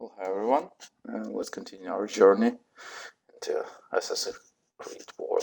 Well, hi everyone, let's continue our journey into Assassin's Creed world.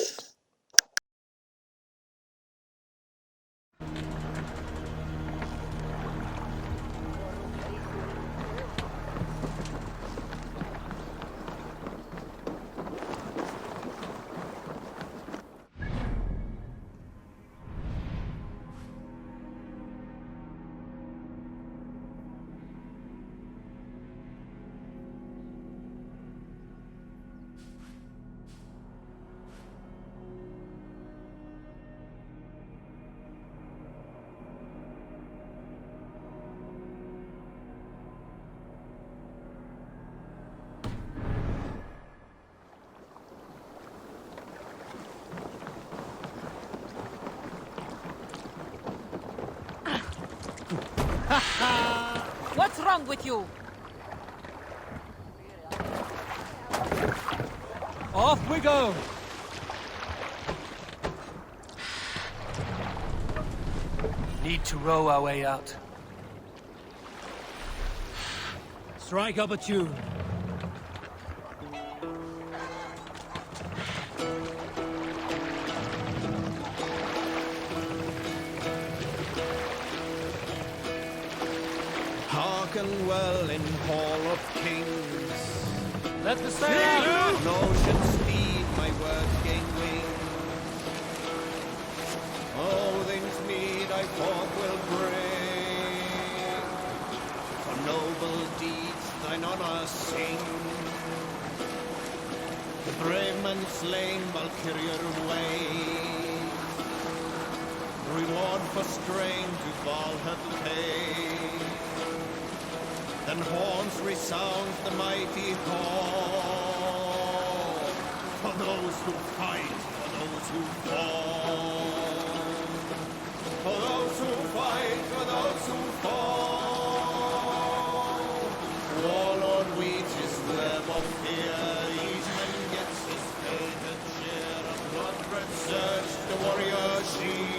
What's wrong with you? Off we go! Need to row our way out. Strike up a tune. Hearken well in Hall of Kings. Let the sail out! No should speed my words gain wings. All things meet I forth will bring. For noble deeds thine honour sing. The brave man slain Valkyrian way. Reward for strength to Valhalla pay. Then horns resound the mighty call. For those who fight, for those who fall. For those who fight, for those who fall. Warlord reaches web of fear. Each man gets his fated share of blood-red surge, the warrior shield.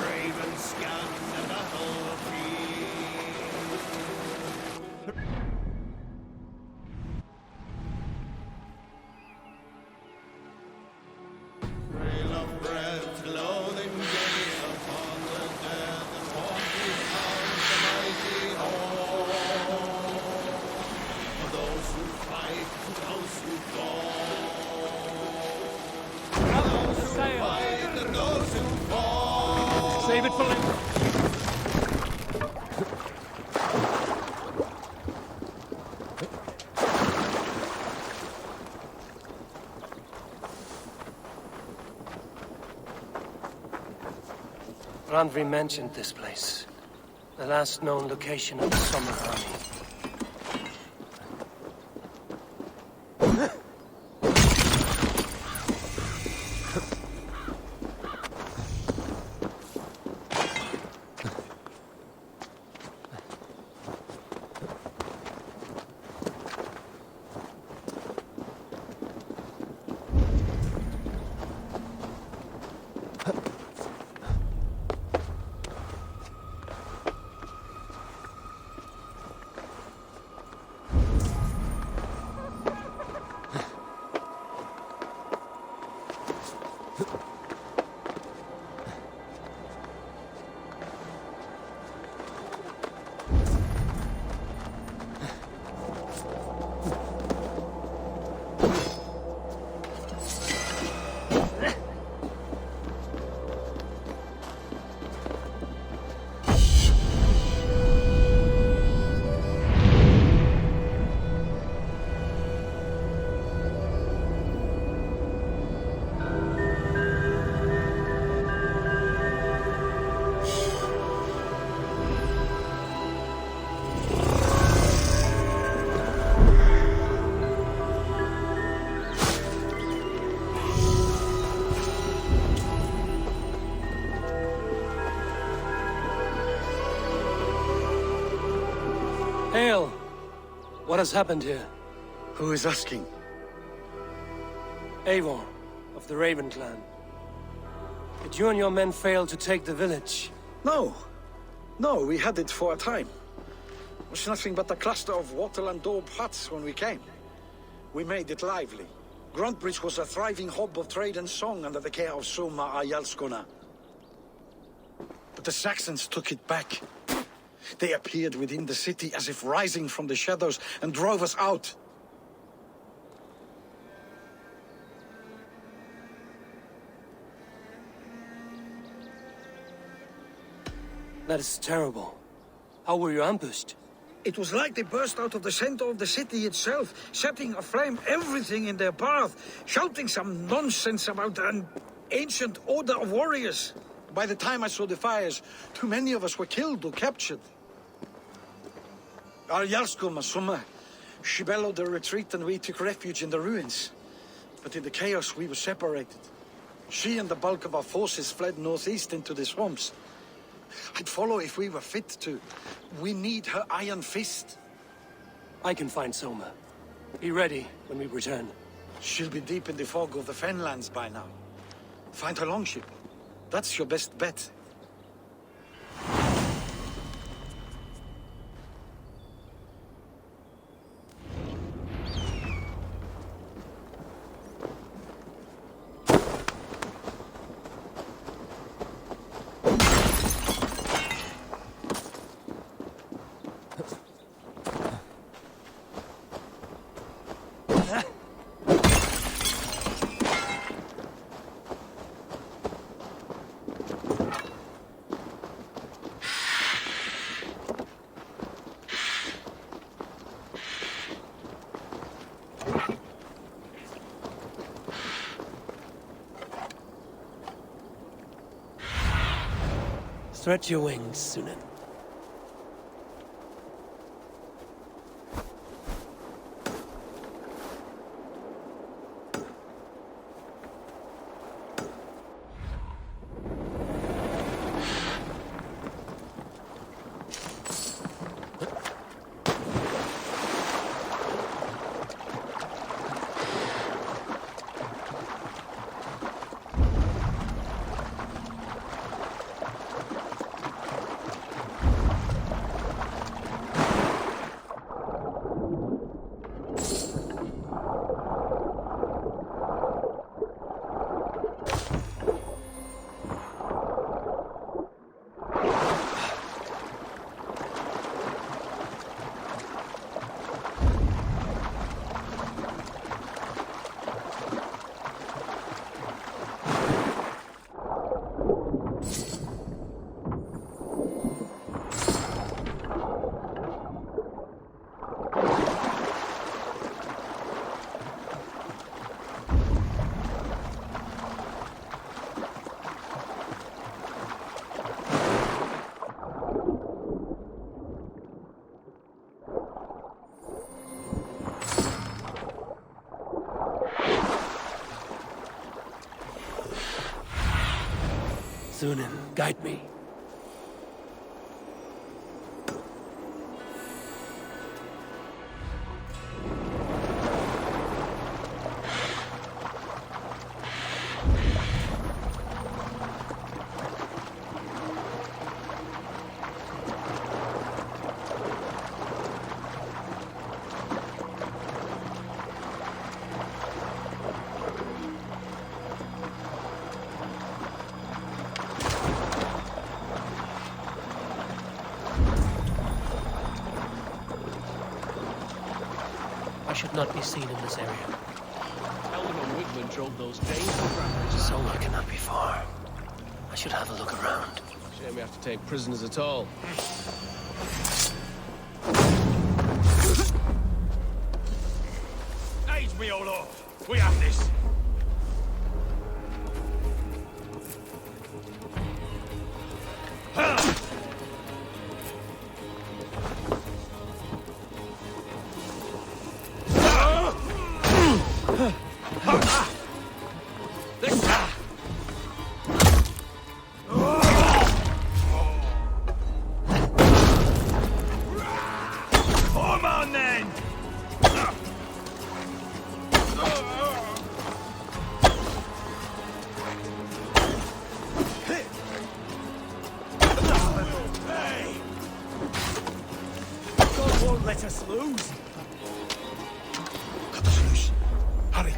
Raven scan the battlefield. Trail of breath, loathing gaze upon the dead, and haunting sounds the mighty hall. For those who fight, for those who fall. For those who fight, and those who fall. Save it for later. Randvi mentioned this place. The last known location of the Summer Army. Hail! What has happened here? Who is asking? Eivor, of the Raven clan. Did you and your men fail to take the village? No. No, we had it for a time. was nothing but a cluster of wattle and daub huts when we came. We made it lively. Gruntbridge was a thriving hub of trade and song under the care of Soma Ayalskona. But the Saxons took it back. They appeared within the city as if rising from the shadows and drove us out. That is terrible. How were you ambushed? It was like they burst out of the center of the city itself, setting aflame everything in their path, shouting some nonsense about an ancient order of warriors. By the time I saw the fires, too many of us were killed or captured. Our Yarsko Masuma, she bellowed a retreat and we took refuge in the ruins. But in the chaos we were separated. She and the bulk of our forces fled northeast into the swamps. I'd follow if we were fit to. We need her iron fist. I can find Soma. Be ready when we return. She'll be deep in the fog of the Fenlands by now. Find her longship. That's your best bet. Stretch your wings, Sunan. Sunan, guide me. I should not be seen in this area. Eldon and Wigman drove those days to Soma cannot be far. I should have a look around. Shame we have to take prisoners at all. Aid me, O Lord. We have this. Come on then! let us lose. Cut us loose. Hurry.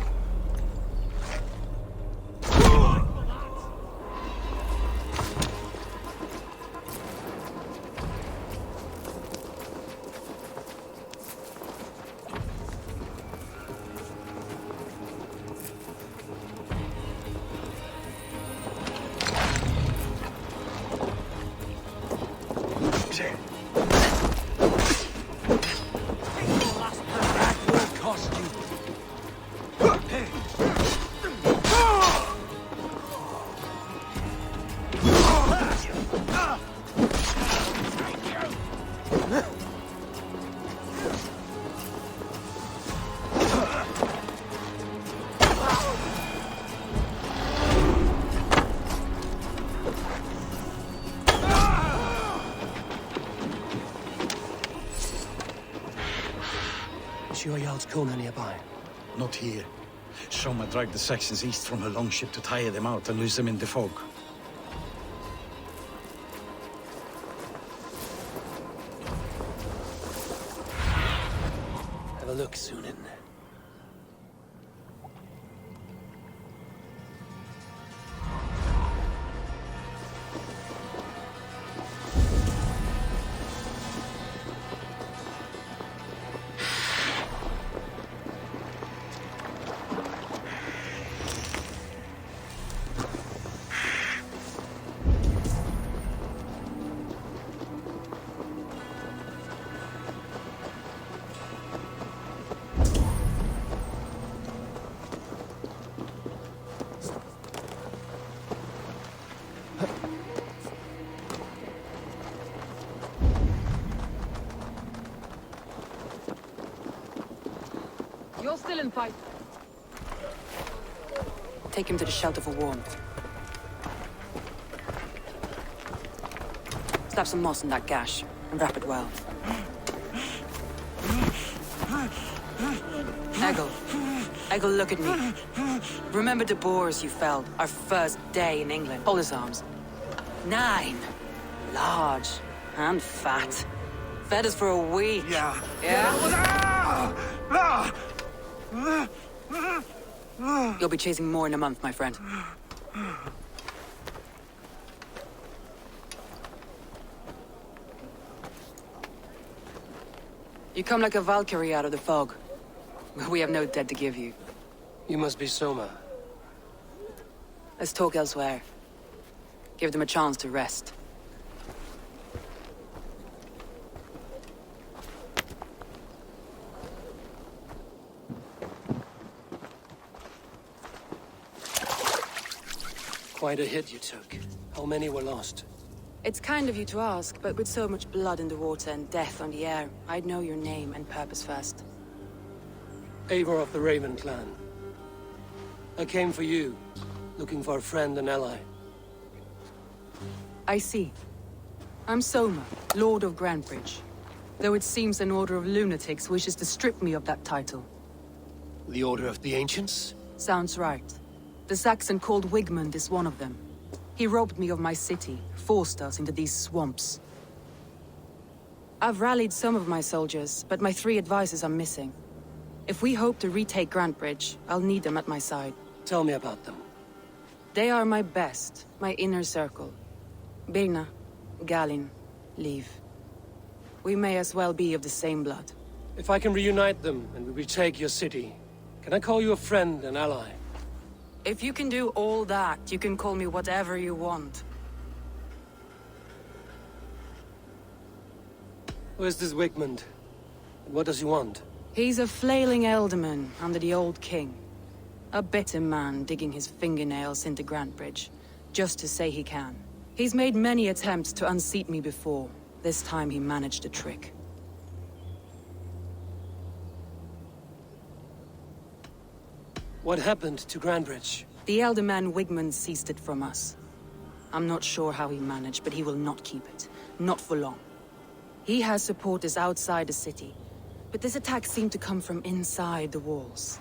Sure Jarl's Kona nearby. Not here. Soma dragged the Saxons east from her longship to tire them out and lose them in the fog. Have a look, Sunan. You're still in fight. Take him to the shelter for warmth. Slap some moss in that gash and wrap it well. Eggle, look at me. Remember the boars you felled our first day in England? Hold his arms. 9. Large and fat. Fed us for a week. Yeah. You'll be chasing more in a month, my friend. You come like a Valkyrie out of the fog. We have no dead to give you. You must be Soma. Let's talk elsewhere. Give them a chance to rest. Quite a hit you took. How many were lost? It's kind of you to ask, but with so much blood in the water and death on the air, I'd know your name and purpose first. Eivor of the Raven clan. I came for you, looking for a friend and ally. I see. I'm Soma, Lord of Grantebridge. Though it seems an order of lunatics wishes to strip me of that title. The Order of the Ancients? Sounds right. The Saxon called Wigmund is one of them. He robbed me of my city, forced us into these swamps. I've rallied some of my soldiers, but my 3 advisors are missing. If we hope to retake Grantebridge, I'll need them at my side. Tell me about them. They are my best, my inner circle. Birna, Galin, Liv. We may as well be of the same blood. If I can reunite them and we retake your city, can I call you a friend and ally? If you can do all that, you can call me whatever you want. Where's this Wigmund? And what does he want? He's a flailing elderman under the old king. A bitter man digging his fingernails into Grantebridge, just to say he can. He's made many attempts to unseat me before. This time he managed a trick. What happened to Grantebridge? The elder man Wigmund seized it from us. I'm not sure how he managed, but he will not keep it. Not for long. He has supporters outside the city, but this attack seemed to come from inside the walls.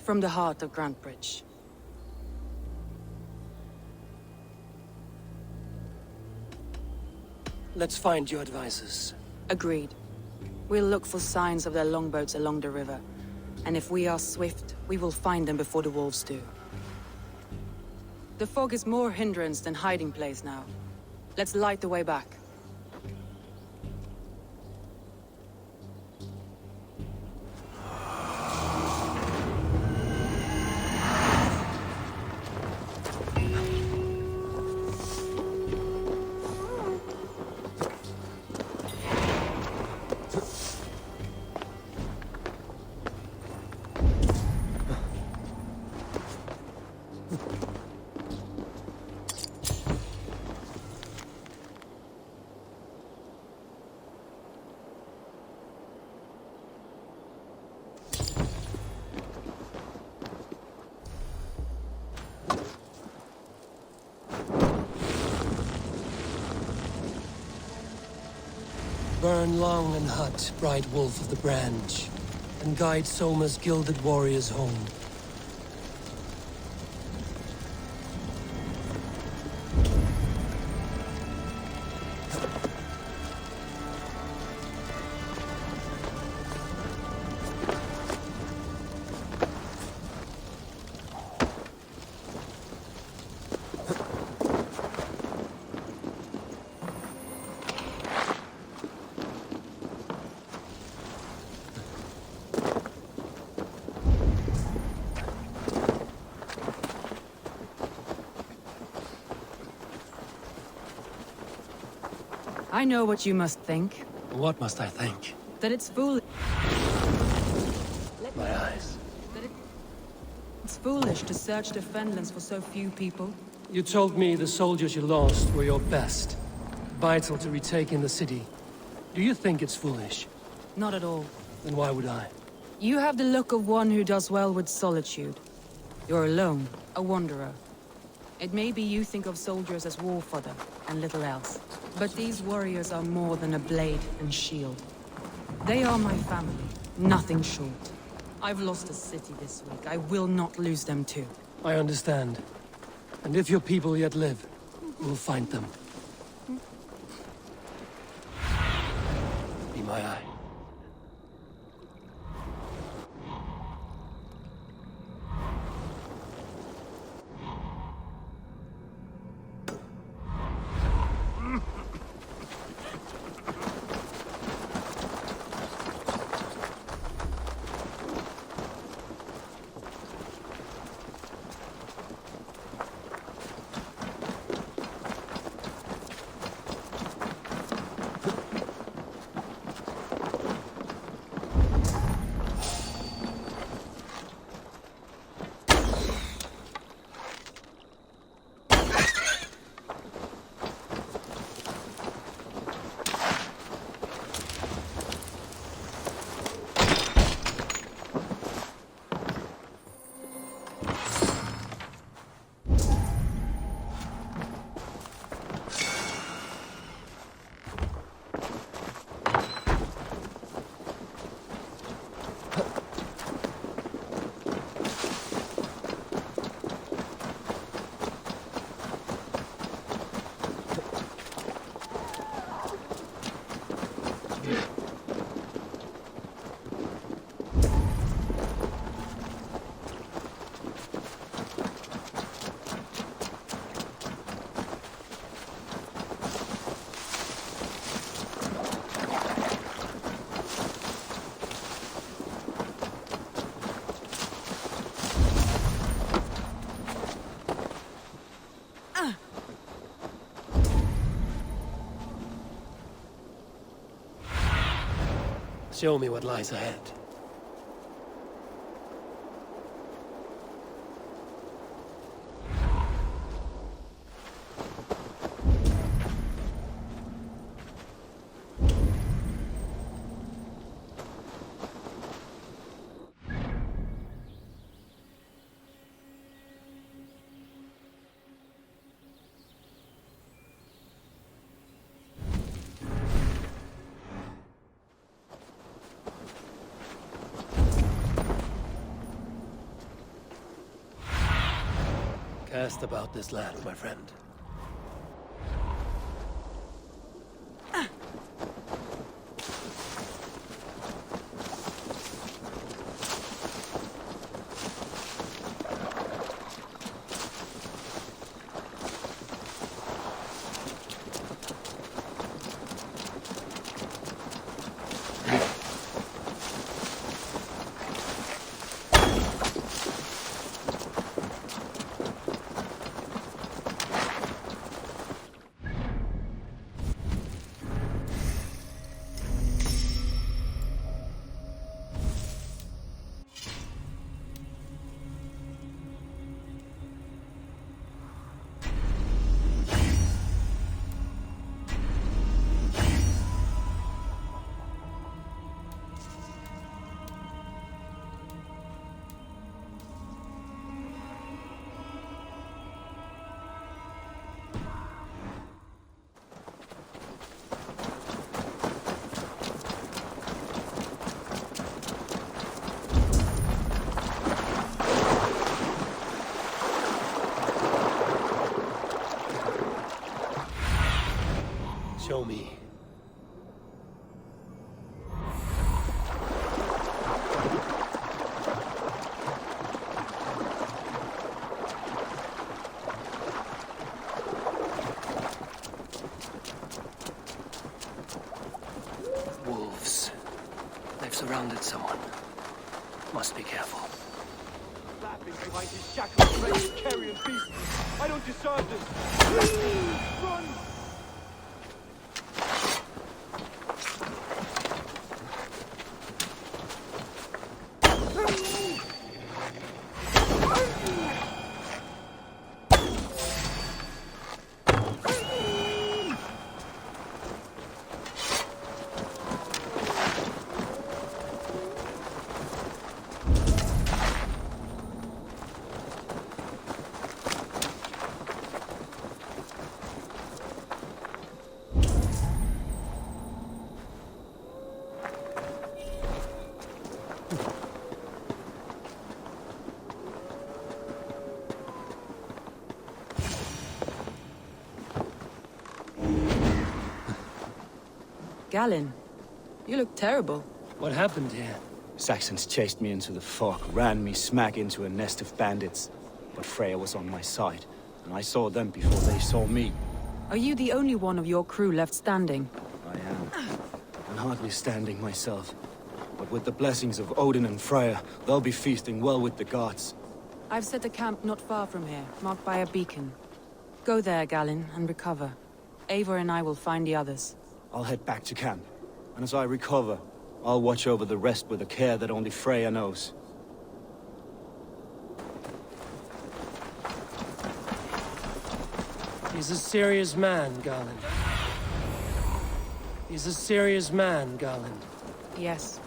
From the heart of Grantebridge. Let's find your advisors. Agreed. We'll look for signs of their longboats along the river. And if we are swift, we will find them before the wolves do. The fog is more hindrance than hiding place now. Let's light the way back. Burn long and hot, bright wolf of the branch, and guide Soma's gilded warriors home. I know what you must think. What must I think? That it's foolish. My eyes. It's foolish to search the Fenlands for so few people. You told me the soldiers you lost were your best. Vital to retaking the city. Do you think it's foolish? Not at all. Then why would I? You have the look of one who does well with solitude. You're alone, a wanderer. It may be you think of soldiers as war fodder, and little else. But these warriors are more than a blade and shield. They are my family, nothing short. I've lost a city this week. I will not lose them too. I understand. And if your people yet live, we'll find them. Be my eye. Show me what lies ahead. Cast about this land, my friend. know me. Wolves. They've surrounded someone. Must be careful. Laughing behind his shackled friends, carrion beast. I don't deserve this. Run! Galen, you look terrible. What happened here? Saxons chased me into the fog, ran me smack into a nest of bandits. But Freya was on my side, and I saw them before they saw me. Are you the only one of your crew left standing? I am. And hardly standing myself. But with the blessings of Odin and Freya, they'll be feasting well with the gods. I've set a camp not far from here, marked by a beacon. Go there, Galen, and recover. Eivor and I will find the others. I'll head back to camp, and as I recover, I'll watch over the rest with a care that only Freya knows. He's a serious man, Garland. He's a serious man, Garland. Yes,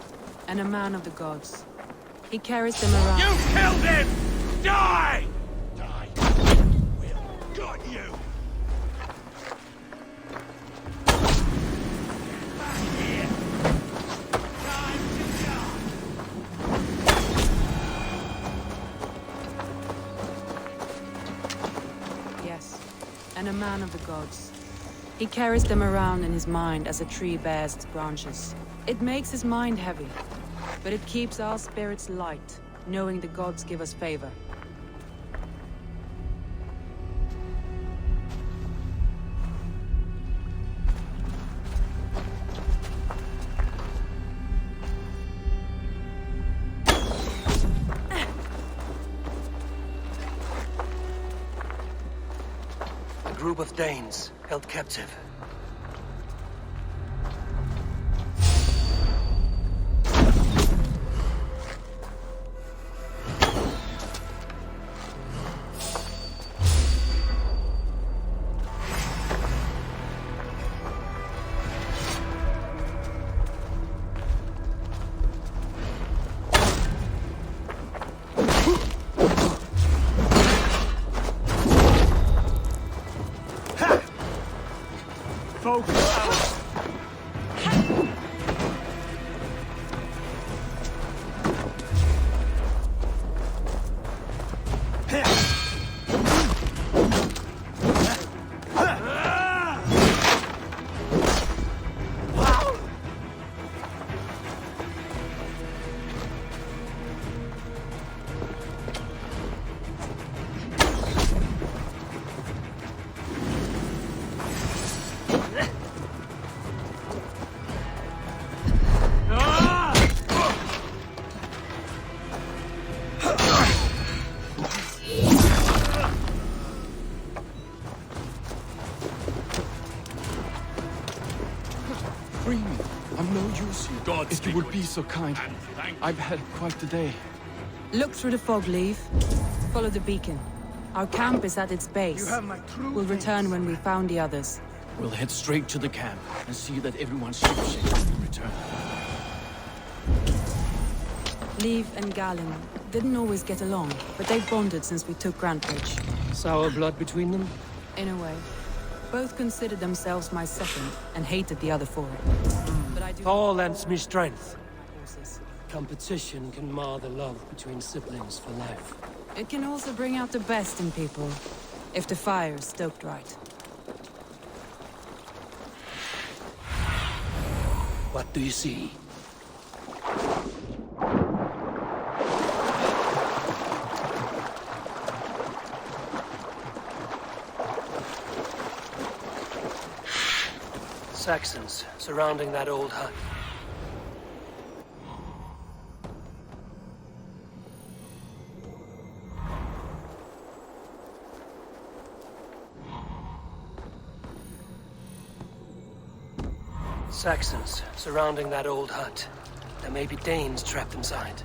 and a man of the gods. He carries them around. You killed him! Die! Die. We've got you! Back here! Time to die! Yes, and a man of the gods. He carries them around in his mind as a tree bears its branches. It makes his mind heavy, but it keeps our spirits light, knowing the gods give us favor. A group of Danes held captive. Free me. I'm no use here. God, if you would be so kind. thank you. I've had quite the day. Look through the fog, Leave. Follow the beacon. Our camp is at its base. We'll return when we found the others. We'll head straight to the camp and see that everyone's shipshape in return. Leave and Galen didn't always get along, but they've bonded since we took Grantbridge. Sour blood between them? In a way. Both considered themselves my second, and hated the other for it. But I do... Thor lends me strength. horses. Competition can mar the love between siblings for life. It can also bring out the best in people, if the fire is stoked right. What do you see? Saxons surrounding that old hut. Saxons surrounding that old hut. There may be Danes trapped inside.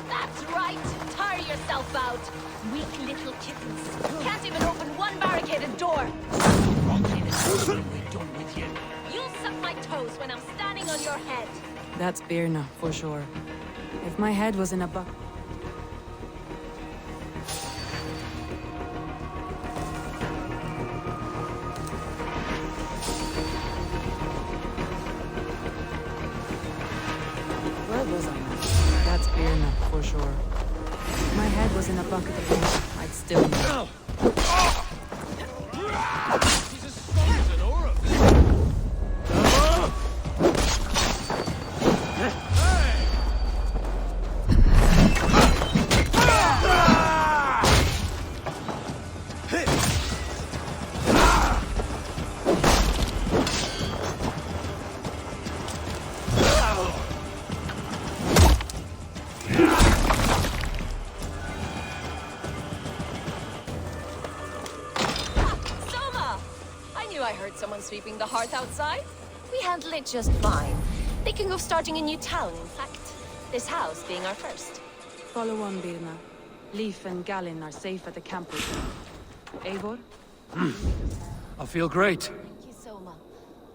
That's right! Tire yourself out! Weak little kittens. Can't even open one barricaded door! We're done with you. You'll suck my toes when I'm standing on your head! That's Birna, for sure. If my head was in a bucket... Where was I? That's Birna, for sure. If my head was in a bucket of water, I'd still know. He's as strong as an aura. Soma! I knew I heard someone sweeping the hearth outside. We handle it just fine. Thinking of starting a new town, in fact. This house being our first. Follow on, Birna. Leif and Gallin are safe at the camp with you. Eivor? I feel great. Thank you, Soma.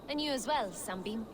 And you as well, Sunbeam.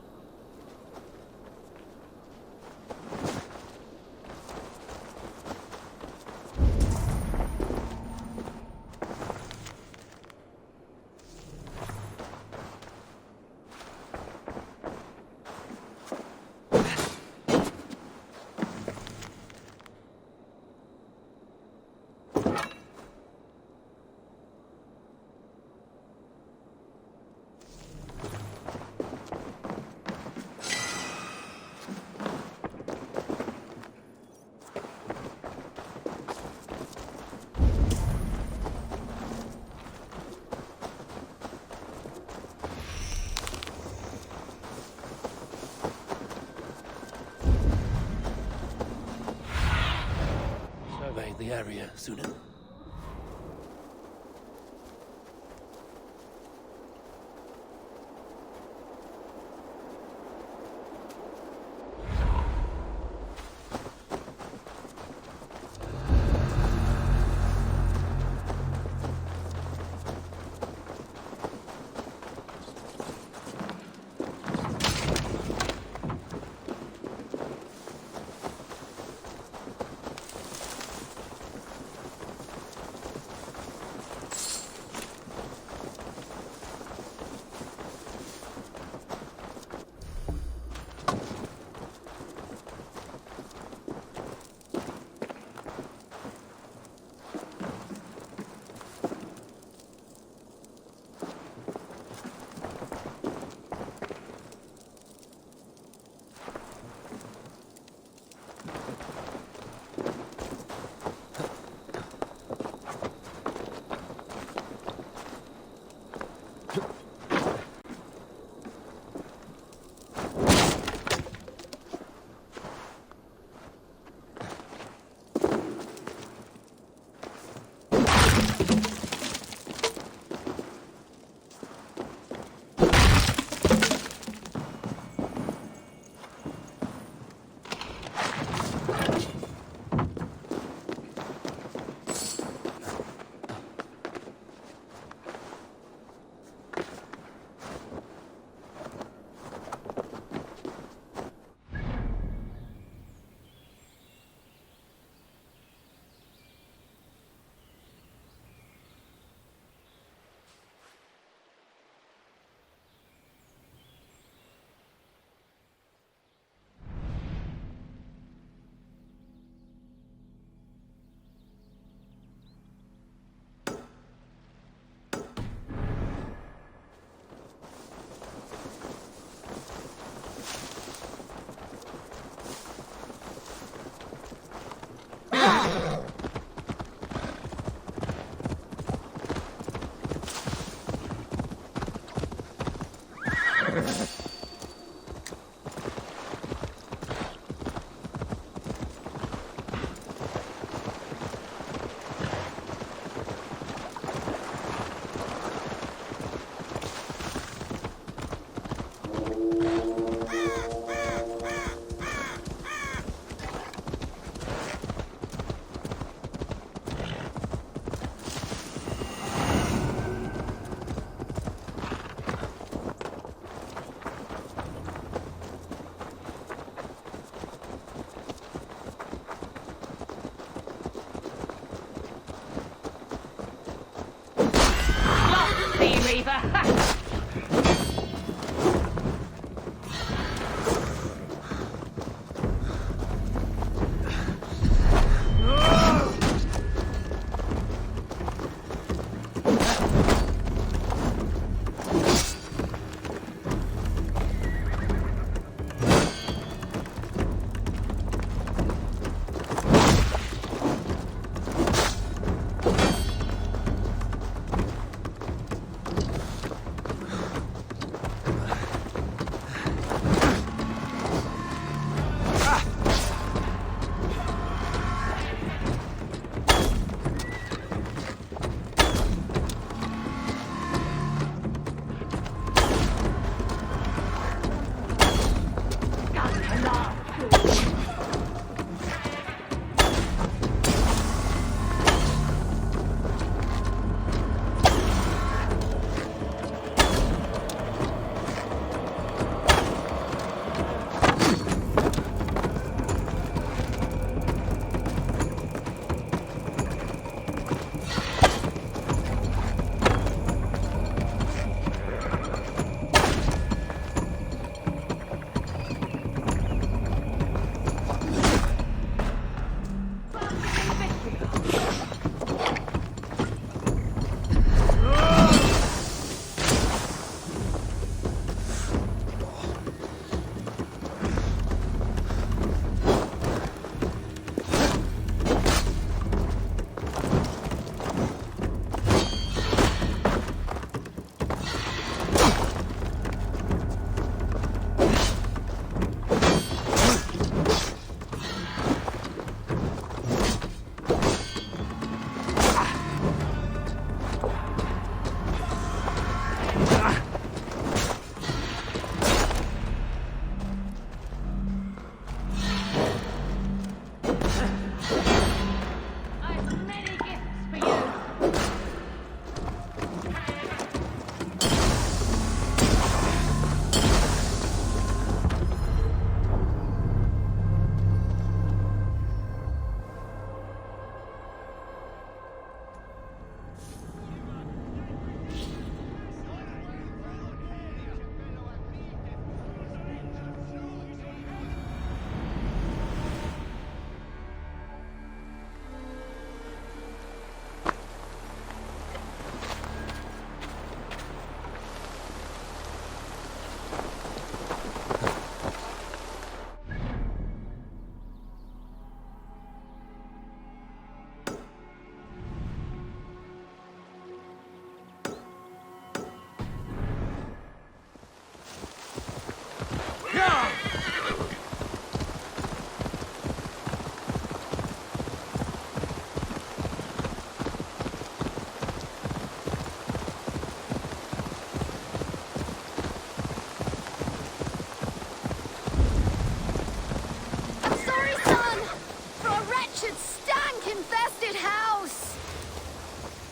Survey the area, Sunan.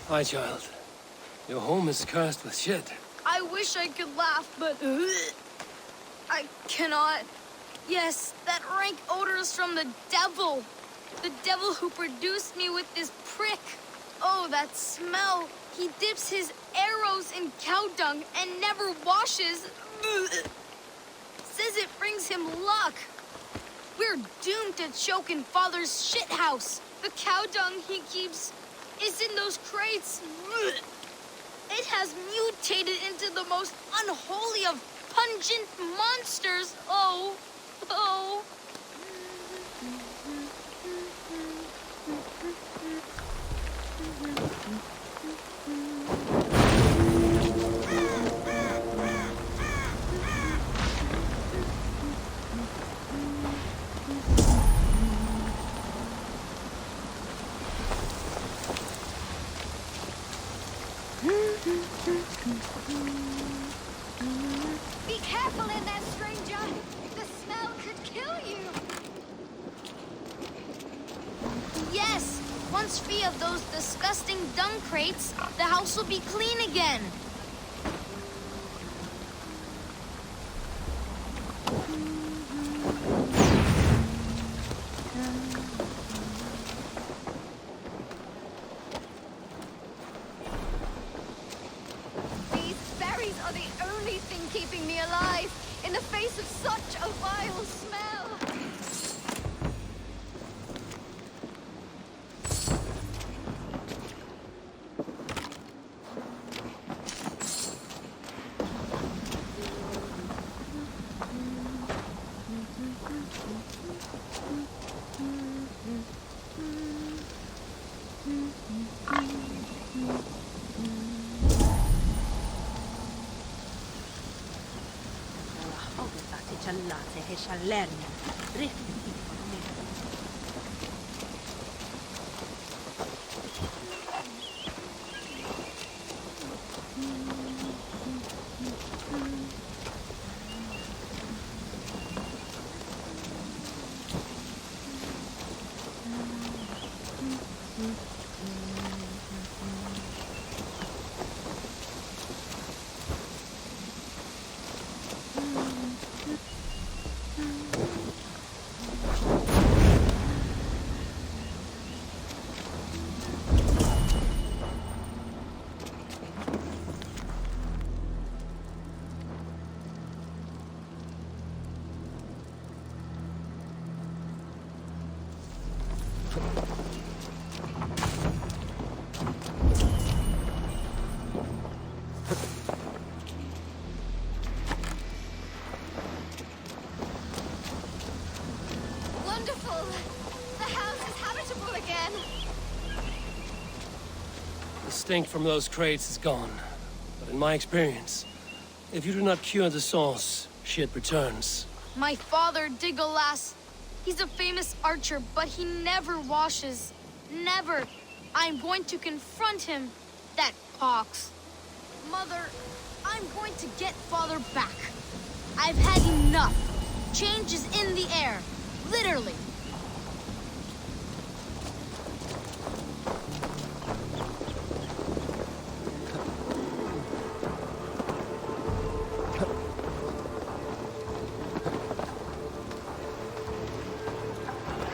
Hi, child. Your home is cursed with shit. I wish I could laugh, but I cannot. Yes, that rank odor is from the devil. The devil who produced me with this prick. Oh, that smell. He dips his arrows in cow dung and never washes. Says it brings him luck. We're doomed to choke in Father's shithouse. The cow dung he keeps is in those crates. It has mutated into the most unholy of pungent monsters. Oh, oh. Be careful in there, stranger! The smell could kill you! Yes, once free of those disgusting dung crates, the house will be clean again. These berries are the only thing keeping me alive in the face of such a vile smell! Wonderful! The house is habitable again! The stink from those crates is gone. But in my experience, if you do not cure the source, shit returns. My father, Digolas, he's a famous archer, but he never washes. Never. I'm going to confront him. That pox. Mother, I'm going to get Father back. I've had enough. Change is in the air. Literally.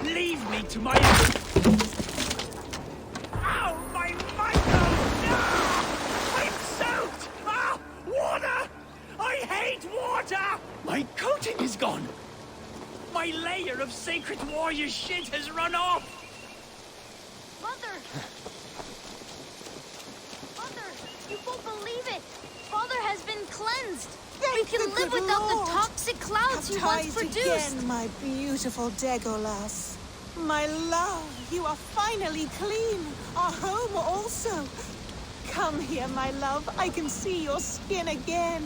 Leave me to my... Ow, my Michael! No! I'm soaked! Ah, water! I hate water! My coating is gone! My layer of sacred warrior shit has run off! Mother! Mother, you won't believe it. Father has been cleansed. We can live without the toxic clouds he once produced. Again, my beautiful Degolas. My love, you are finally clean. Our home also. Come here, my love. I can see your skin again.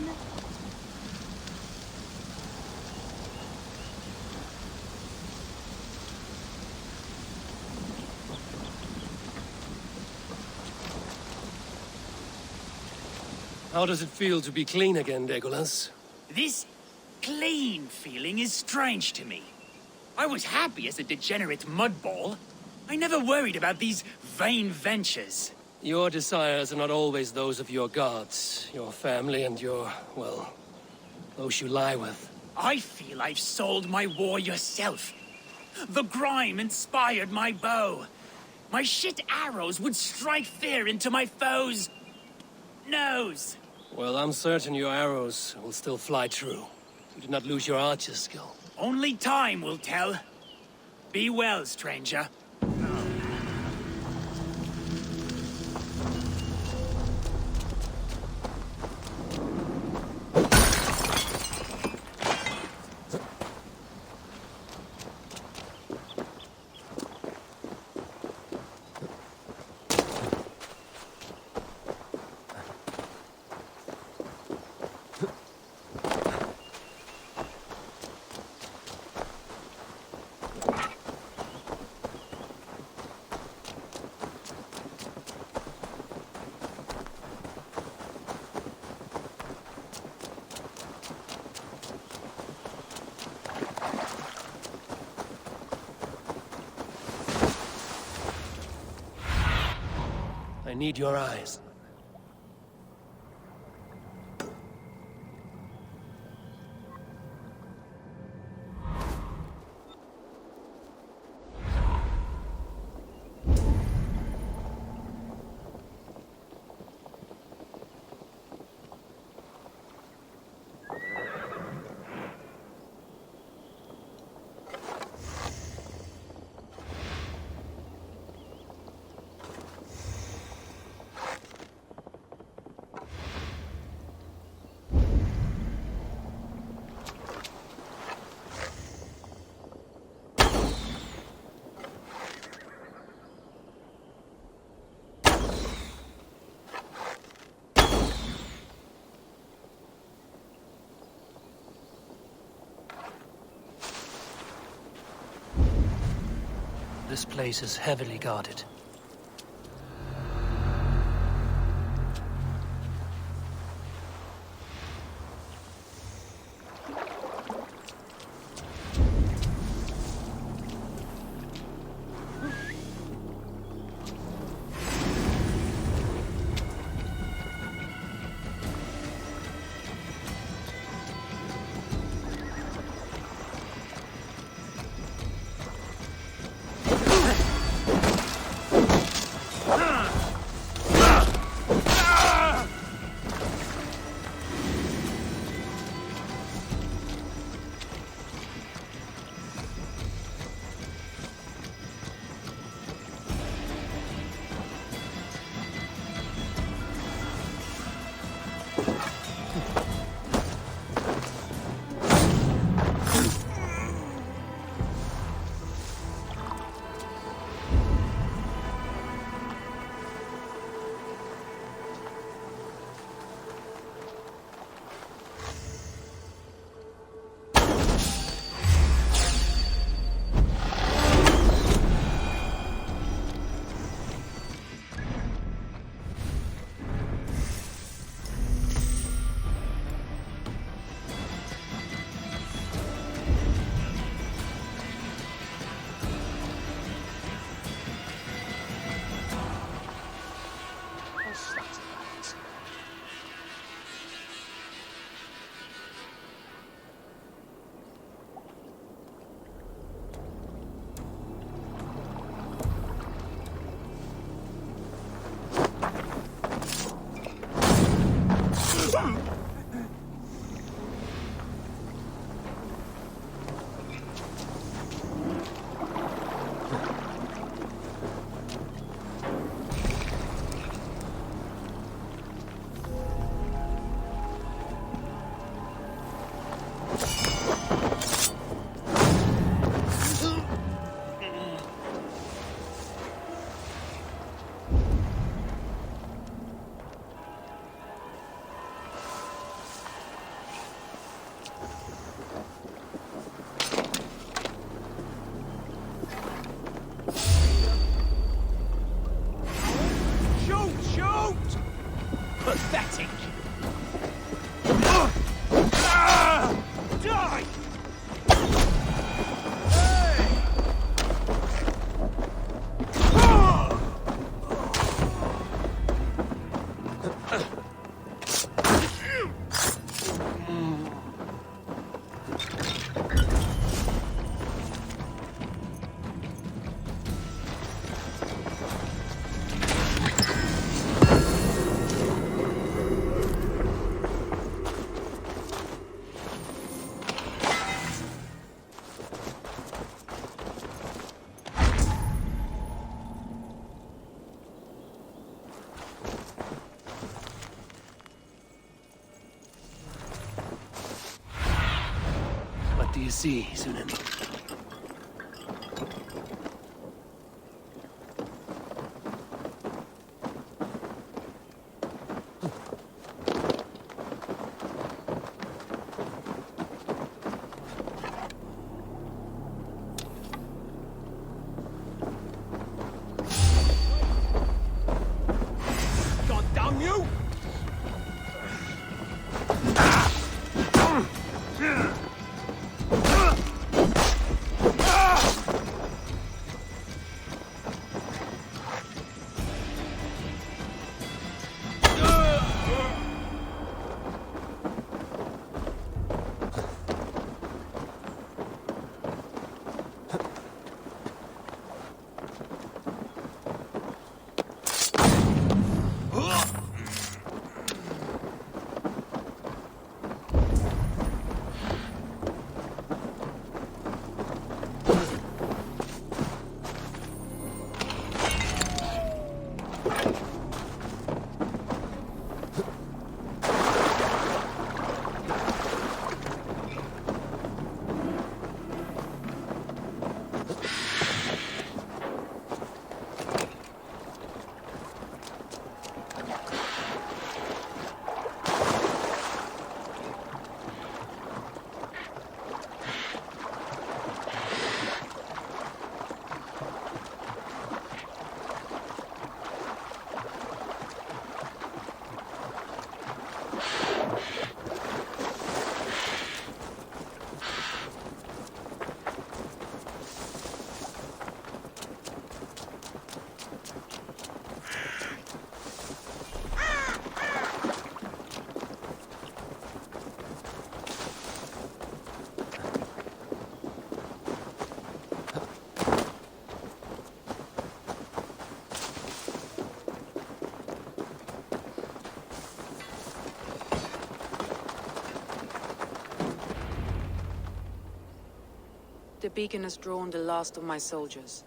How does it feel to be clean again, Legolas? This clean feeling is strange to me. I was happy as a degenerate mudball. I never worried about these vain ventures. Your desires are not always those of your gods, your family, and your, well, those you lie with. I feel I've sold my warrior self. The grime inspired my bow. My shit arrows would strike fear into my foes' nose. Well, I'm certain your arrows will still fly true. You did not lose your archer's skill. Only time will tell. Be well, stranger. I need your eyes. This place is heavily guarded. Pathetic! Die! you see, Sunan. God damn you! The beacon has drawn the last of my soldiers.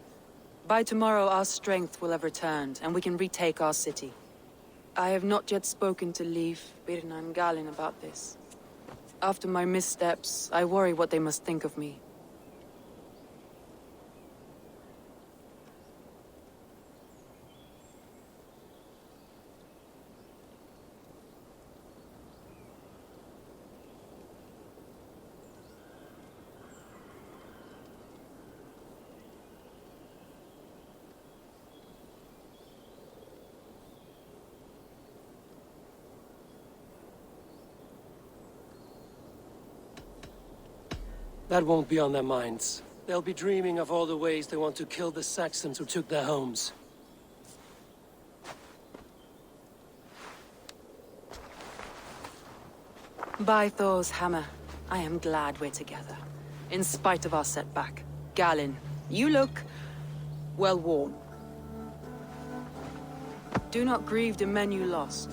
By tomorrow our strength will have returned, and we can retake our city. I have not yet spoken to Leif, Birna and Galin about this. After my missteps, I worry what they must think of me. That won't be on their minds. They'll be dreaming of all the ways they want to kill the Saxons who took their homes. By Thor's hammer, I am glad we're together. In spite of our setback. Galin, you look... well worn. Do not grieve the men you lost.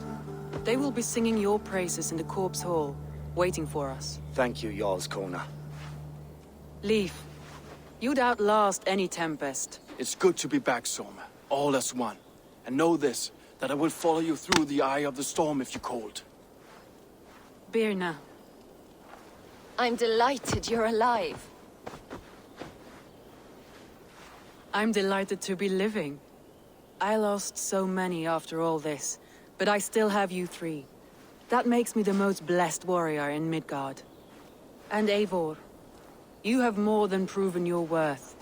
They will be singing your praises in the Corpse Hall, waiting for us. Thank you, Jarl's Kona. Leif, you'd outlast any tempest. It's good to be back, Soma. All as one. And know this, that I will follow you through the eye of the storm if you're cold. Birna. I'm delighted you're alive. I'm delighted to be living. I lost so many after all this, but I still have you three. That makes me the most blessed warrior in Midgard. And Eivor. You have more than proven your worth.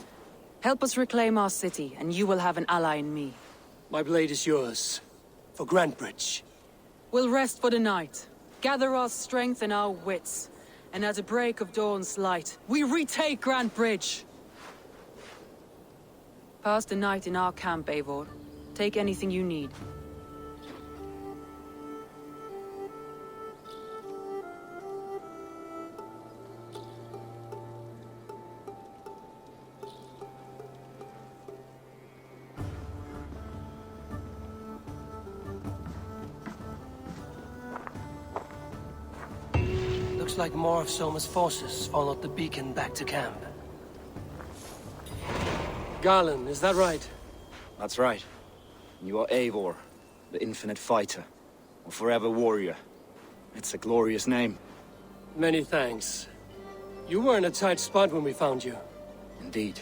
Help us reclaim our city, and you will have an ally in me. My blade is yours. For Grantebridge. We'll rest for the night. Gather our strength and our wits. And at the break of dawn's light, we retake Grantebridge! Pass the night in our camp, Eivor. Take anything you need. Looks like more of Soma's forces followed the beacon back to camp. Garland, is that right? That's right. You are Eivor, the infinite fighter, or forever warrior. It's a glorious name. Many thanks. You were in a tight spot when we found you. Indeed.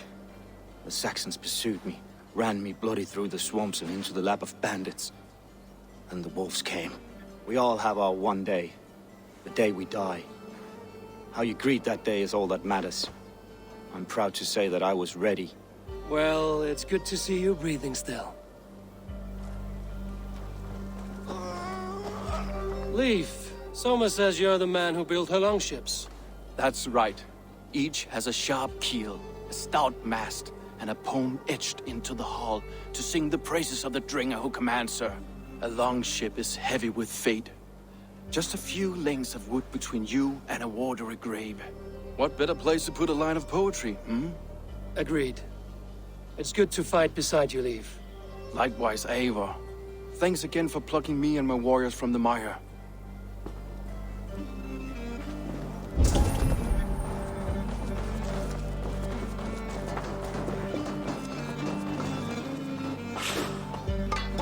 The Saxons pursued me, ran me bloody through the swamps and into the lap of bandits. And the wolves came. We all have our one day. The day we die. How you greet that day is all that matters. I'm proud to say that I was ready. Well, it's good to see you breathing still. Leif, Soma says you're the man who built her longships. That's right. Each has a sharp keel, a stout mast, and a poem etched into the hull to sing the praises of the Dringer who commands her. A longship is heavy with fate. Just a few lengths of wood between you and a watery grave. What better place to put a line of poetry, hmm? Agreed. It's good to fight beside you, Leif. Likewise, Eivor. Thanks again for plucking me and my warriors from the mire.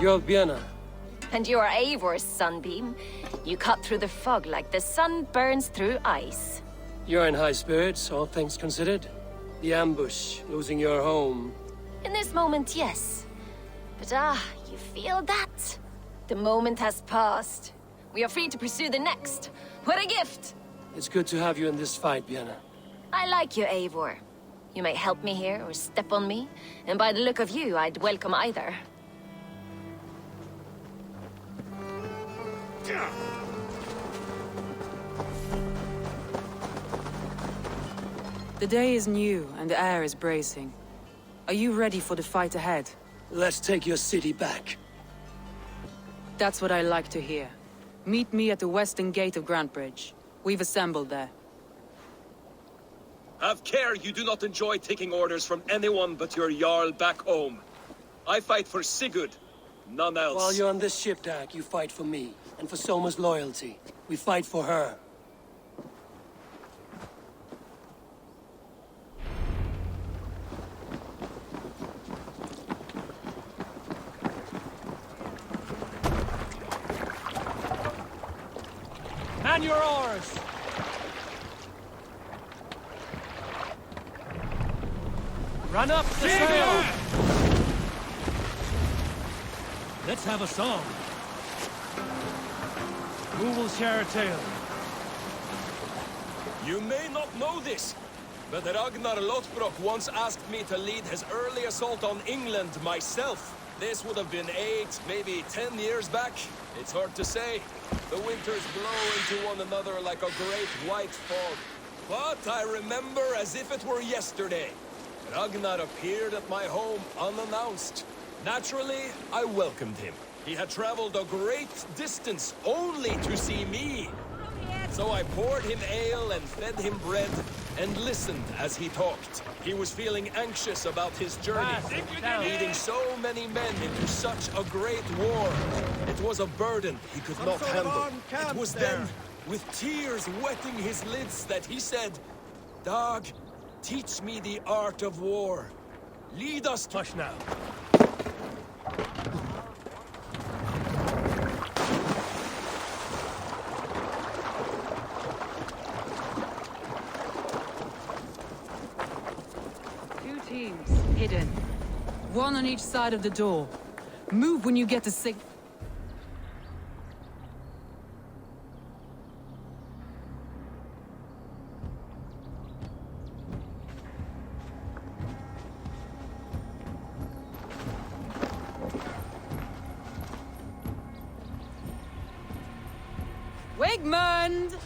You're Björna. And you are Eivor's sunbeam. You cut through the fog like the sun burns through ice. You're in high spirits, all things considered. The ambush, losing your home. In this moment, yes. But you feel that? The moment has passed. We are free to pursue the next. What a gift! It's good to have you in this fight, Björna. I like you, Eivor. You may help me here or step on me, and by the look of you, I'd welcome either. The day is new, and the air is bracing. Are you ready for the fight ahead? Let's take your city back. That's what I like to hear. Meet me at the western gate of Grantbridge. We've assembled there. Have care you do not enjoy taking orders from anyone but your Jarl back home. I fight for Sigurd, none else. While you're on this ship, Dag, you fight for me, and for Soma's loyalty. We fight for her. Man your oars! Run up the sail! Let's have a song. Who will share a tale? You may not know this, but Ragnar Lothbrok once asked me to lead his early assault on England myself. This would have been 8, maybe 10 years back. It's hard to say. The winters blow into one another like a great white fog. But I remember as if it were yesterday. Ragnar appeared at my home unannounced. Naturally, I welcomed him. He had traveled a great distance only to see me. So I poured him ale and fed him bread and listened as he talked. He was feeling anxious about his journey, leading so many men into such a great war. It was a burden he could not handle. It was then, with tears wetting his lids, that he said, "Dag, teach me the art of war. Lead us to..." Hush now. Teams, hidden. One on each side of the door. Move when you get the signal. Wigmund!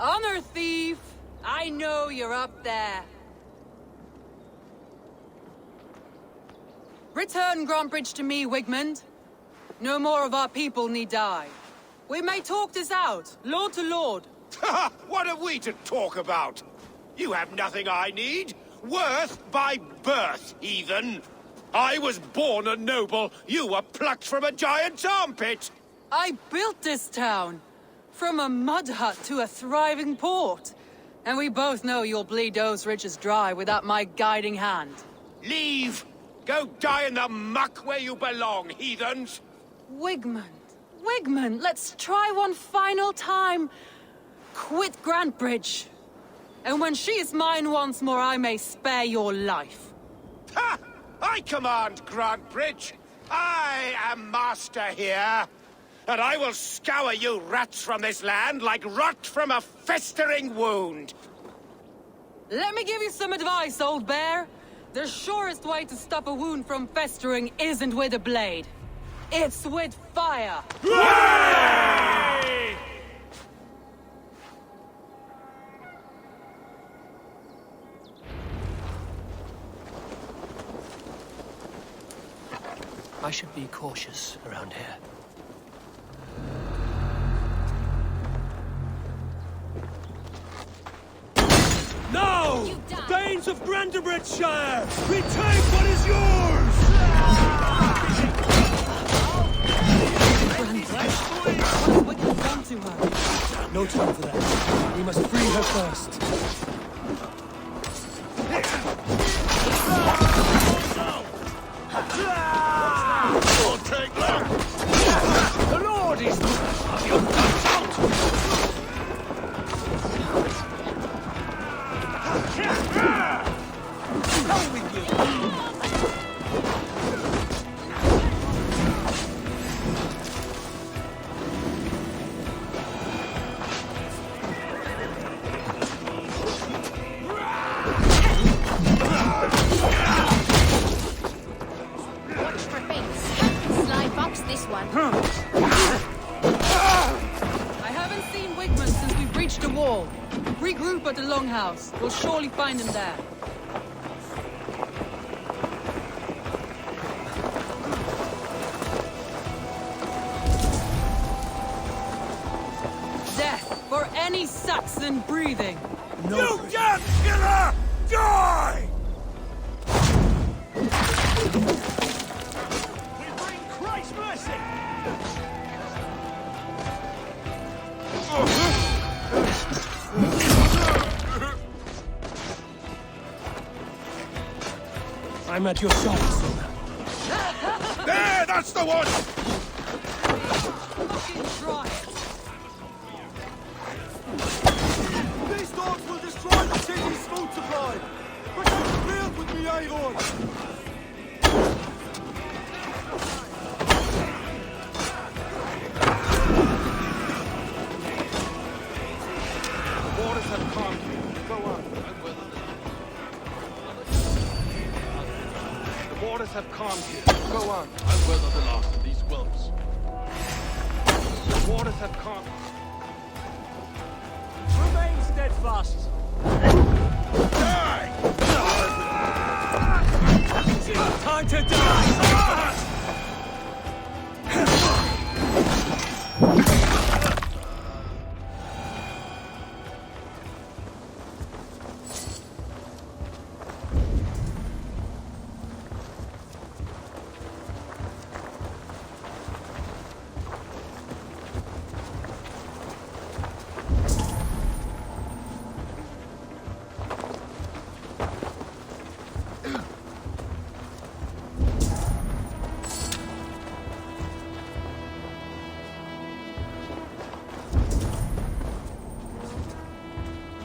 Honor thief! I know you're up there. Return Grantbridge to me, Wigmund. No more of our people need die. We may talk this out, lord to lord. What have we to talk about? You have nothing I need. Worth by birth, heathen. I was born a noble. You were plucked from a giant's armpit. I built this town. From a mud hut to a thriving port. And we both know you'll bleed those riches dry without my guiding hand. Leave! Go die in the muck where you belong, heathens! Wigmund, let's try one final time. Quit Grantbridge. And when she is mine once more, I may spare your life. Ha! I command Grantbridge. I am master here. And I will scour you rats from this land like rot from a festering wound. Let me give you some advice, old bear. The surest way to stop a wound from festering isn't with a blade. It's with fire! Hooray! I should be cautious around here. No! Danes of Brandenburgshire! Retake what is yours! What have we done to her? No time for that. We must free her first. Won't take long! The Lord is... Have your guns out! Go with you! Watch for faints. Sly fox this one. I haven't seen Wigman since we breached the wall. Regroup at the Longhouse. We'll surely find him there. Death for any Saxon breathing. You damn killer! Die! We bring Christ's mercy! I'm at your side, Sona. There, that's the one! Fucking try it. These dogs will destroy the city's food supply! Protect the field with me, Avon! The waters have calmed you. Go on. The waters have calmed you. Go on. I'll weather the last of these whelps. The waters have calmed. Remain steadfast. Die! Time to die!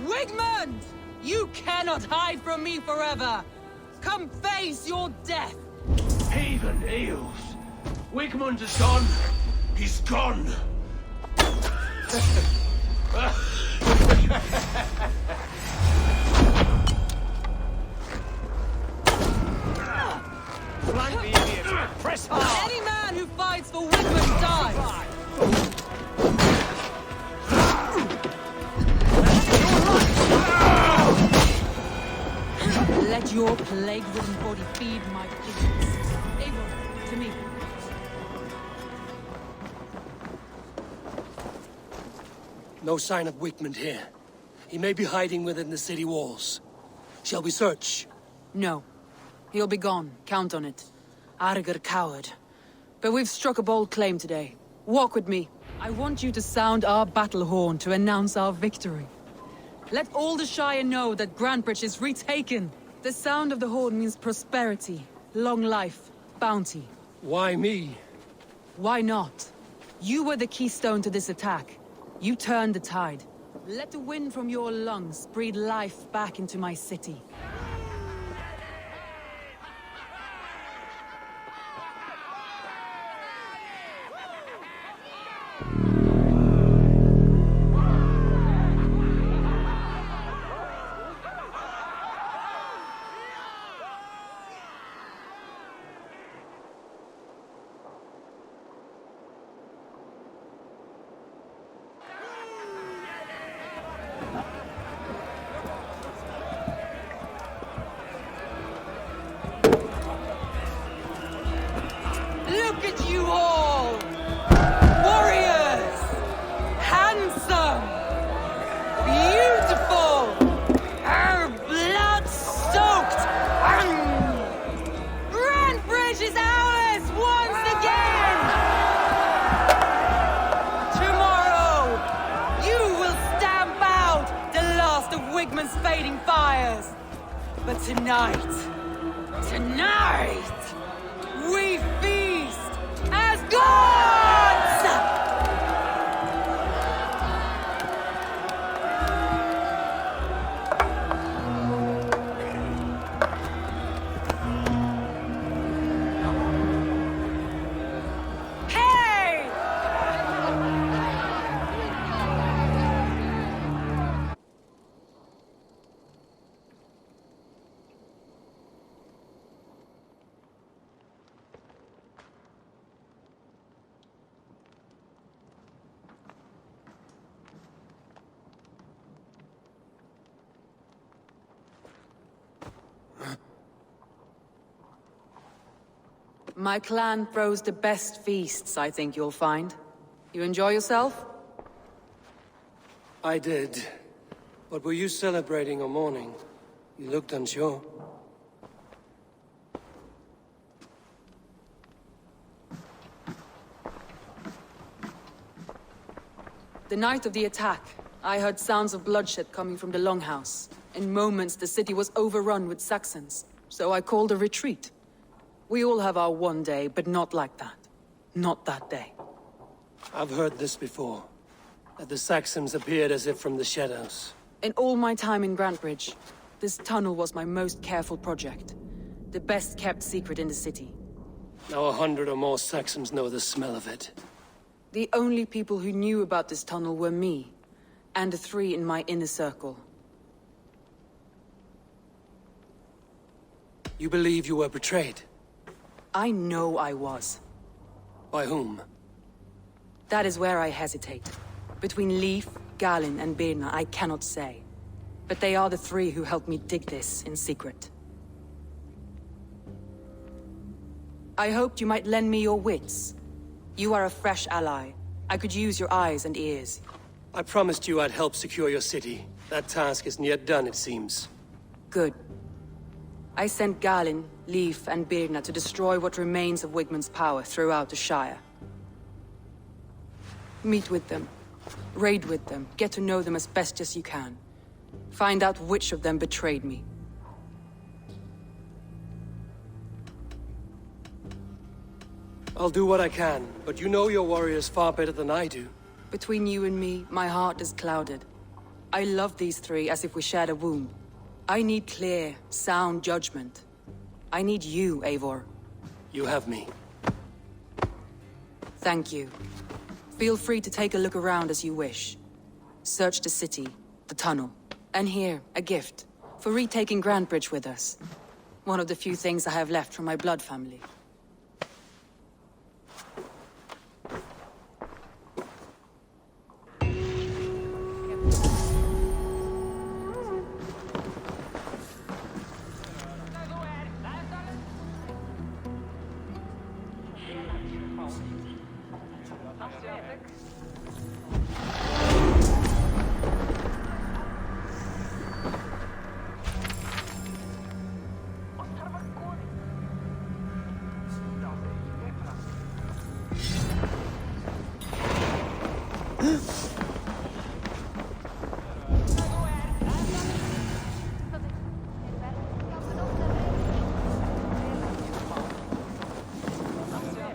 Wigmund! You cannot hide from me forever! Come face your death! Heathen eels! Wigmund is gone! He's gone! Flank the idiot! Press hard! Any man who fights for Wigmund dies! Let your plague-ridden body feed my pigeons. Eivor, to me. No sign of Wigmund here. He may be hiding within the city walls. Shall we search? No. He'll be gone. Count on it. Arger coward. But we've struck a bold claim today. Walk with me. I want you to sound our battle horn to announce our victory. Let all the Shire know that Grantbridge is retaken. The sound of the horn means prosperity, long life, bounty. Why me? Why not? You were the keystone to this attack. You turned the tide. Let the wind from your lungs breathe life back into my city. Look at you all! Warriors! Handsome! Beautiful! Blood-soaked! Grantbridge is ours once again! Tomorrow, you will stamp out the last of Wigman's fading fires. But tonight, we feast as gods! Hey! My clan throws the best feasts, I think you'll find. You enjoy yourself? I did. But were you celebrating or mourning? You looked unsure. The night of the attack, I heard sounds of bloodshed coming from the Longhouse. In moments, the city was overrun with Saxons, so I called a retreat. We all have our one day, but not like that. Not that day. I've heard this before. That the Saxons appeared as if from the shadows. In all my time in Grantbridge, this tunnel was my most careful project. The best kept secret in the city. Now 100 or more Saxons know the smell of it. The only people who knew about this tunnel were me, and the 3 in my inner circle. You believe you were betrayed? I know I was. By whom? That is where I hesitate. Between Leif, Galin, and Birna, I cannot say. But they are the 3 who helped me dig this in secret. I hoped you might lend me your wits. You are a fresh ally. I could use your eyes and ears. I promised you I'd help secure your city. That task isn't yet done, it seems. Good. I sent Galin, Leif, and Birna to destroy what remains of Wigman's power throughout the Shire. Meet with them. Raid with them. Get to know them as best as you can. Find out which of them betrayed me. I'll do what I can, but you know your warriors far better than I do. Between you and me, my heart is clouded. I love these 3 as if we shared a womb. I need clear, sound judgment. I need you, Eivor. You have me. Thank you. Feel free to take a look around as you wish. Search the city, the tunnel, and here, a gift, for retaking Grantbridge with us. One of the few things I have left from my blood family.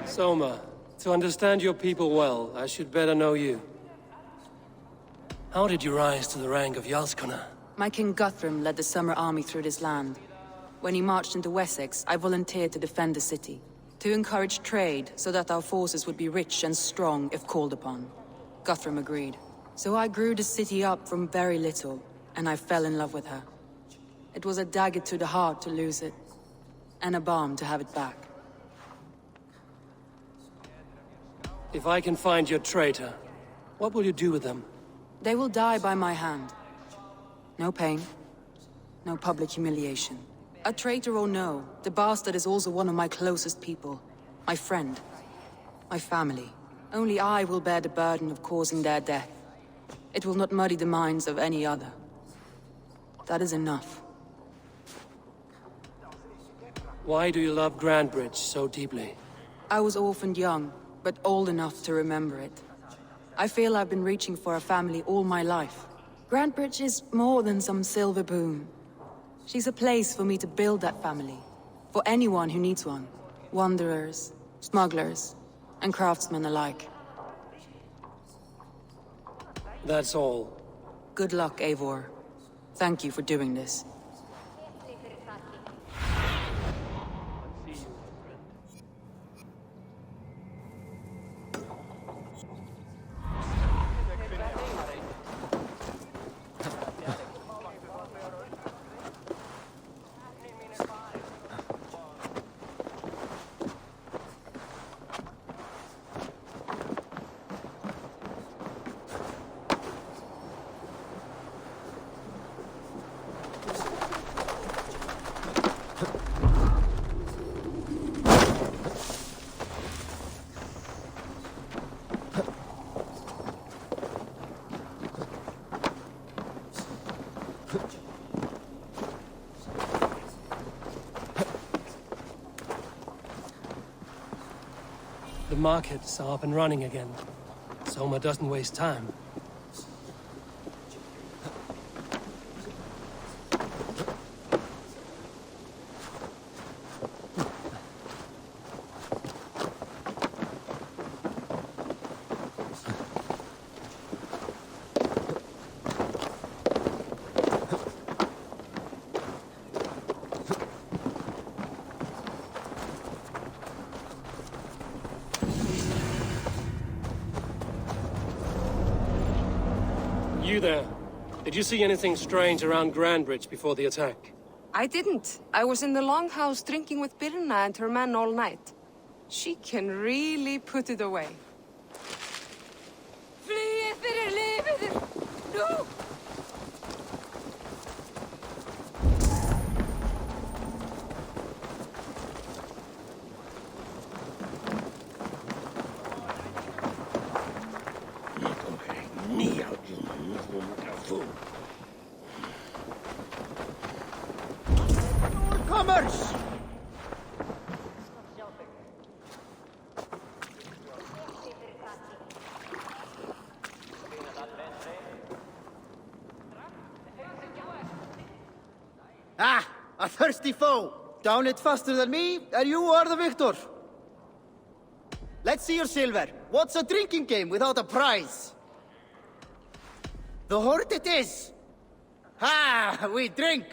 Soma, to understand your people well, I should better know you. How did you rise to the rank of Jarlskona? My King Guthrum led the summer army through this land. When he marched into Wessex, I volunteered to defend the city. To encourage trade, so that our forces would be rich and strong if called upon. Guthrum agreed. So I grew the city up from very little, and I fell in love with her. It was a dagger to the heart to lose it, and a balm to have it back. If I can find your traitor, what will you do with them? They will die by my hand. No pain, no public humiliation. A traitor or no, the bastard is also one of my closest people. My friend. My family. Only I will bear the burden of causing their death. It will not muddy the minds of any other. That is enough. Why do you love Grandbridge so deeply? I was orphaned young, but old enough to remember it. I feel I've been reaching for a family all my life. Grandbridge is more than some silver boon. She's a place for me to build that family. For anyone who needs one. Wanderers, smugglers, and craftsmen alike. That's all. Good luck, Eivor. Thank you for doing this. The markets are up and running again. Soma doesn't waste time. You there. Did you see anything strange around Grandbridge before the attack? I didn't. I was in the longhouse drinking with Birna and her men all night. She can really put it away. Flee fyrir livet! No! Commerce! Ah, a thirsty foe. Down it faster than me, and you are the victor. Let's see your silver. What's a drinking game without a prize? The horde it is. Ha! We drink.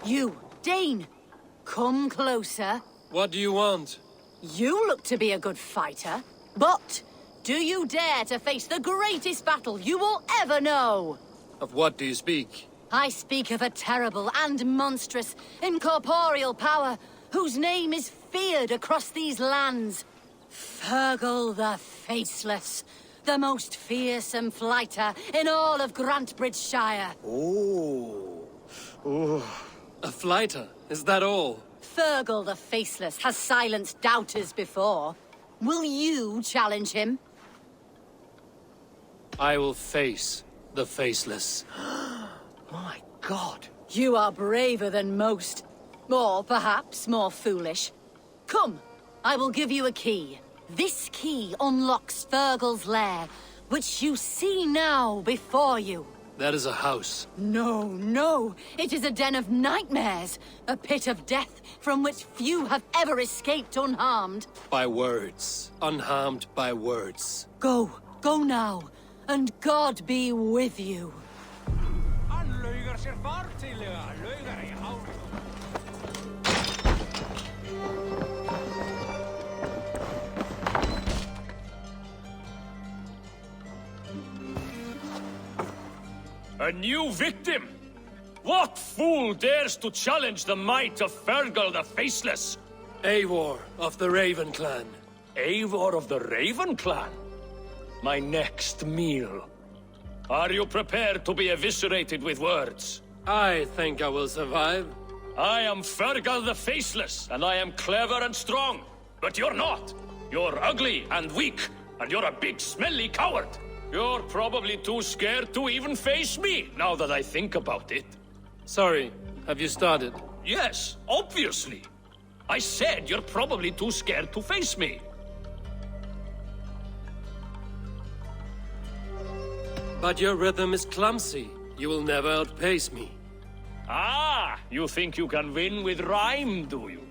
You, Dane! Come closer. What do you want? You look to be a good fighter, but do you dare to face the greatest battle you will ever know? Of what do you speak? I speak of a terrible and monstrous, incorporeal power whose name is feared across these lands. Fergal the Faceless, the most fearsome fighter in all of Grantbridgeshire. Oh. A fighter? Is that all? Fergal the Faceless has silenced doubters before. Will you challenge him? I will face the Faceless. My God. You are braver than most. Or perhaps more foolish. Come, I will give you a key. This key unlocks Fergal's lair, which you see now before you. That is a house. No, no. It is a den of nightmares. A pit of death from which few have ever escaped unharmed. By words. Unharmed by words. Go. Go now. And God be with you. A new victim? What fool dares to challenge the might of Fergal the Faceless? Eivor of the Raven Clan. Eivor of the Raven Clan? My next meal. Are you prepared to be eviscerated with words? I think I will survive. I am Fergal the Faceless, and I am clever and strong. But you're not. You're ugly and weak, and you're a big, smelly coward. You're probably too scared to even face me, now that I think about it. Sorry, have you started? Yes, obviously. I said you're probably too scared to face me. But your rhythm is clumsy. You will never outpace me. Ah, you think you can win with rhyme, do you?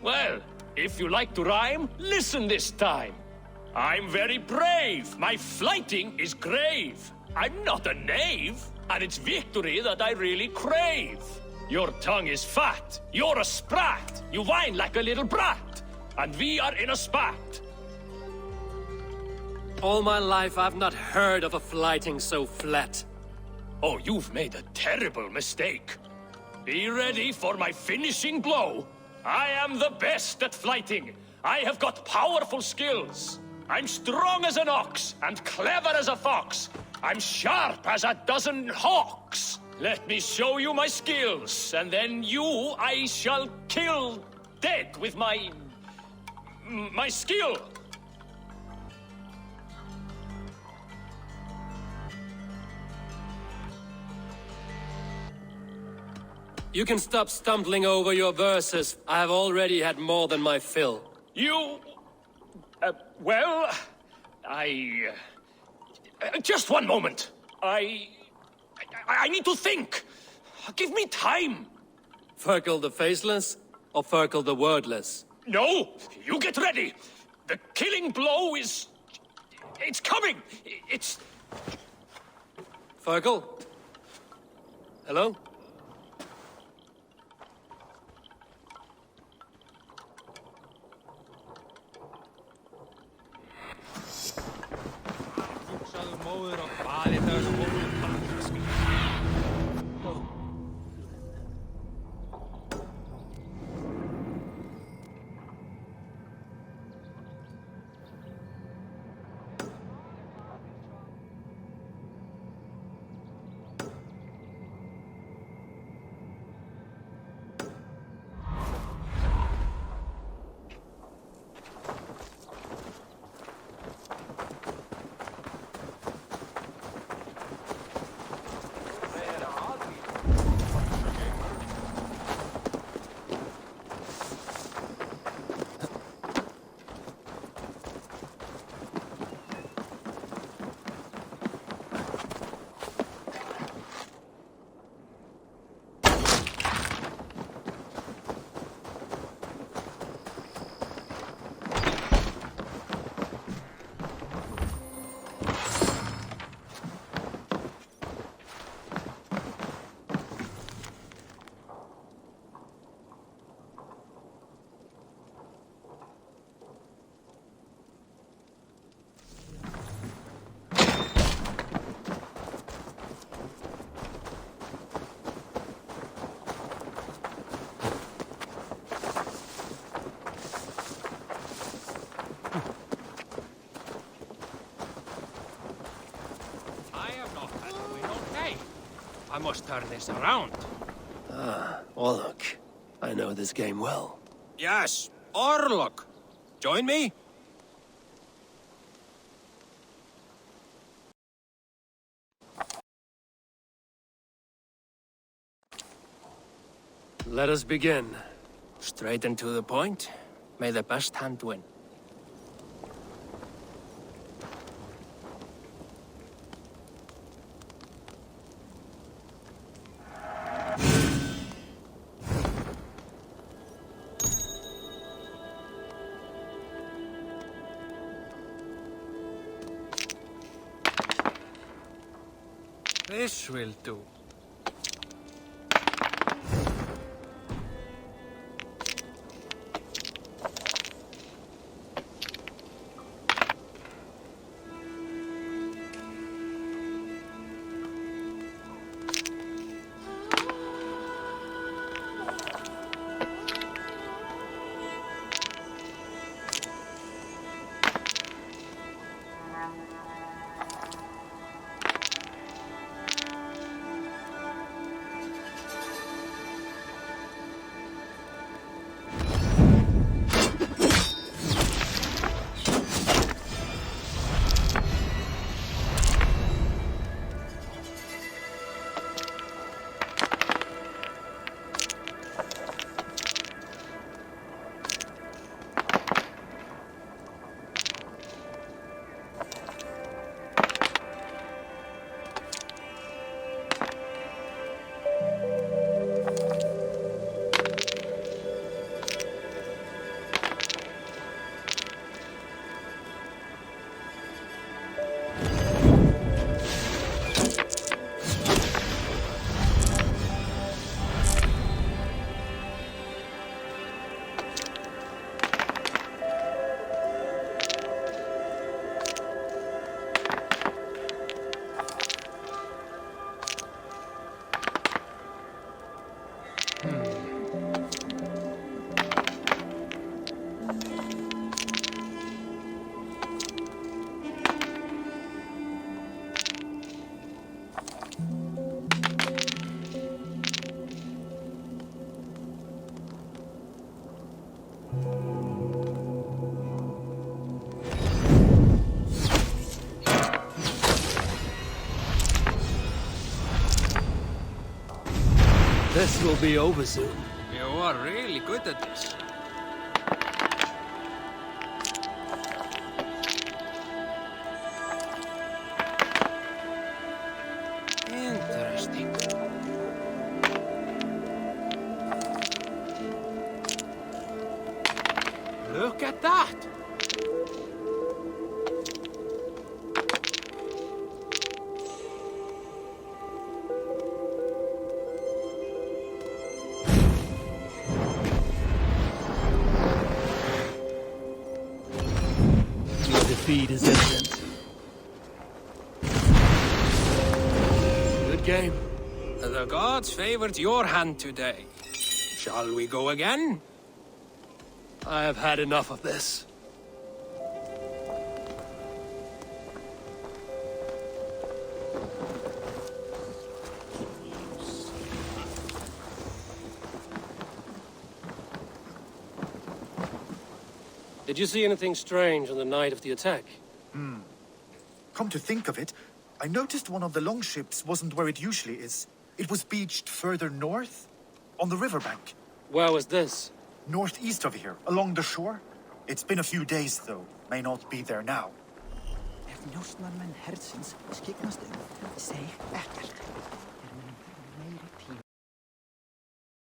Well, if you like to rhyme, listen this time. I'm very brave. My flighting is grave. I'm not a knave, and it's victory that I really crave. Your tongue is fat. You're a sprat. You whine like a little brat. And we are in a spat. All my life I've not heard of a flighting so flat. Oh, you've made a terrible mistake. Be ready for my finishing blow. I am the best at flighting. I have got powerful skills. I'm strong as an ox and clever as a fox. I'm sharp as a dozen hawks. Let me show you my skills, and then you I shall kill dead with my skill. You can stop stumbling over your verses. I have already had more than my fill. You... well... just one moment. I need to think. Give me time. Fergal the Faceless or Fergal the Wordless? No, you get ready. The killing blow is... it's coming. It's... Fergal? Hello? I must turn this around. Ah, Orlok. I know this game well. Yes, Orlok. Join me? Let us begin. Straight and to the point. May the best hand win. This will do. This will be over soon. You are really good at this. Interesting. Look at that! Your defeat is imminent. Good game. The gods favored your hand today. Shall we go again? I have had enough of this. Did you see anything strange on the night of the attack? Come to think of it, I noticed one of the longships wasn't where it usually is. It was beached further north, on the riverbank. Where was this? Northeast of here, along the shore. It's been a few days, though. May not be there now. Njósnarmenn herdsins skyggnast segj ekkert.